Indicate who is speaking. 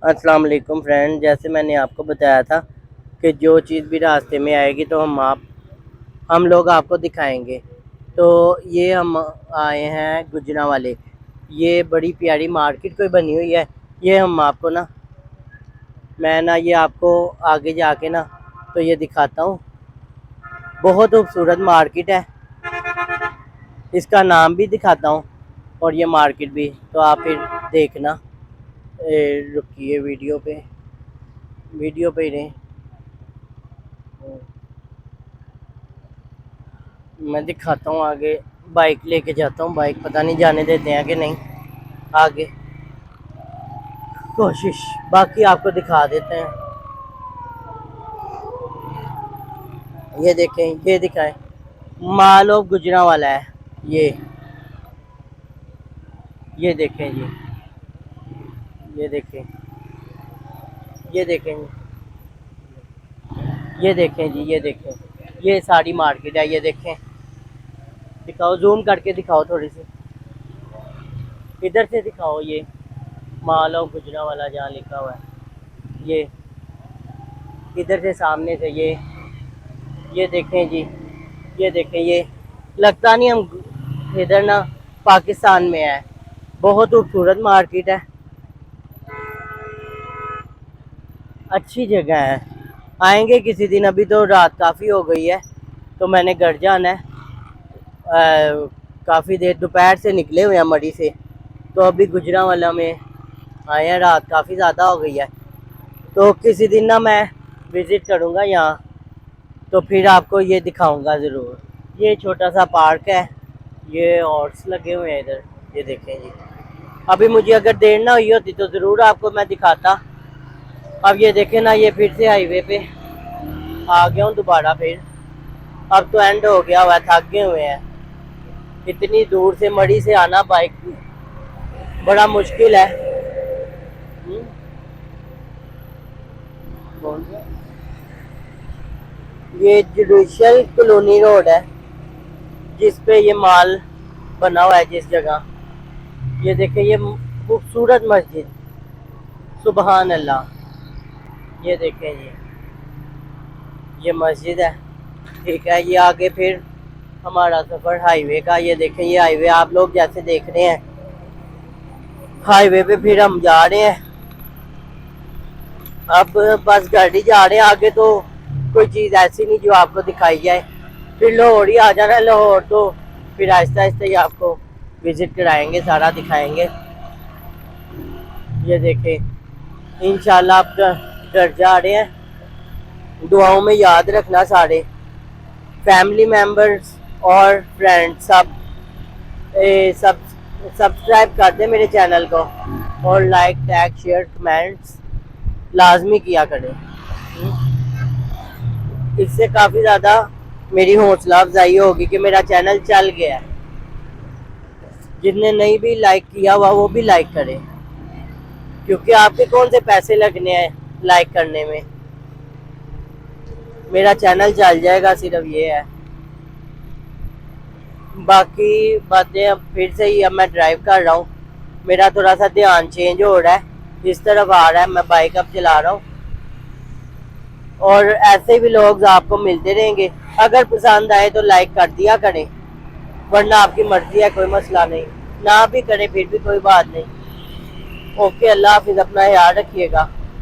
Speaker 1: अस्सलाम वालेकुम फ्रेंड, जैसे मैंने आपको बताया था कि जो चीज़ भी रास्ते में आएगी तो हम लोग आपको दिखाएंगे। तो ये हम आए हैं गुजरांवाले। ये बड़ी प्यारी मार्केट कोई बनी हुई है। ये हम आपको ना मैं ना ये आपको आगे जाके ना तो ये दिखाता हूँ। बहुत खूबसूरत मार्केट है, इसका नाम भी दिखाता हूँ और ये मार्केट भी। तो आप फिर देखना, रुकिए वीडियो पे ही रहें। मैं दिखाता हूँ आगे, बाइक लेके जाता हूँ। बाइक पता नहीं जाने देते हैं कि नहीं आगे, कोशिश बाकी आपको दिखा देते हैं। ये देखें, ये दिखाएं, माल ऑफ गुजरांवाला है ये देखें जी, ये देखें, ये देखें, ये देखें जी, ये देखें, ये सारी मार्केट है। ये देखें, दिखाओ, जूम करके दिखाओ थोड़ी सी, इधर से दिखाओ। ये माल ऑफ गुजरांवाला जहाँ लिखा हुआ है, ये इधर से सामने से ये देखें जी, ये देखें। ये लगता नहीं हम इधर ना पाकिस्तान में है। बहुत खूबसूरत मार्केट है, अच्छी जगह है। आएंगे किसी दिन, अभी तो रात काफ़ी हो गई है तो मैंने घर जाना है। काफ़ी देर दोपहर से निकले हुए हैं मरी से, तो अभी गुजरांवाला में आए हैं। रात काफ़ी ज़्यादा हो गई है, तो किसी दिन ना मैं विज़िट करूँगा यहाँ, तो फिर आपको ये दिखाऊंगा ज़रूर। ये छोटा सा पार्क है, ये हॉर्स लगे हुए हैं इधर, ये देखें जी। अभी मुझे अगर देर ना हुई होती तो ज़रूर आपको मैं दिखाता। अब ये देखें ना, ये फिर से हाईवे पे आ गया हूँ दोबारा फिर। अब तो एंड हो गया हुआ, थक गए हुए हैं। इतनी दूर से मड़ी से आना बाइक बड़ा मुश्किल है। ये जुडिशल कॉलोनी रोड है जिस पे ये माल बना हुआ है, जिस जगह। ये देखें, ये खूबसूरत मस्जिद, सुबहान अल्लाह। ये देखें ये मस्जिद है, ठीक है। ये आगे फिर हमारा सफ़र हाईवे का। ये देखें, ये हाईवे आप लोग जैसे देख रहे हैं, हाईवे पे फिर हम जा रहे हैं। अब बस गाड़ी जा रहे हैं आगे, तो कोई चीज़ ऐसी नहीं जो आपको दिखाई जाए। फिर लाहौर ही आ जाना है। लाहौर तो फिर आहिस्ता आहिस्ता ही आपको विज़िट कराएंगे, सारा दिखाएंगे। ये देखें, इंशाल्लाह आप घर जा रहे हैं, दुआओं में याद रखना सारे फैमिली मेम्बर्स और फ्रेंड्स सब सब्सक्राइब कर दें मेरे चैनल को, और लाइक टैग शेयर कमेंट्स लाजमी किया करें। इससे काफ़ी ज़्यादा मेरी हौसला अफजाई होगी कि मेरा चैनल चल गया है। जिसने नहीं भी लाइक किया हुआ वो भी लाइक करें, क्योंकि आपके कौन से पैसे लगने हैं लाइक करने में, मेरा चैनल चल जाएगा, सिर्फ ये है। बाकी बातें अब फिर से ही, अब मैं ड्राइव कर रहा हूँ, मेरा थोड़ा सा ध्यान चेंज हो रहा है, इस तरफ आ रहा है, मैं बाइक अब चला रहा हूँ। और ऐसे भी लोग आपको मिलते रहेंगे। अगर पसंद आए तो लाइक कर दिया करें, वरना आपकी मर्जी है, कोई मसला नहीं। ना भी करें फिर भी कोई बात नहीं। ओके, अल्लाह हाफिज़, अपना ख्याल रखिएगा।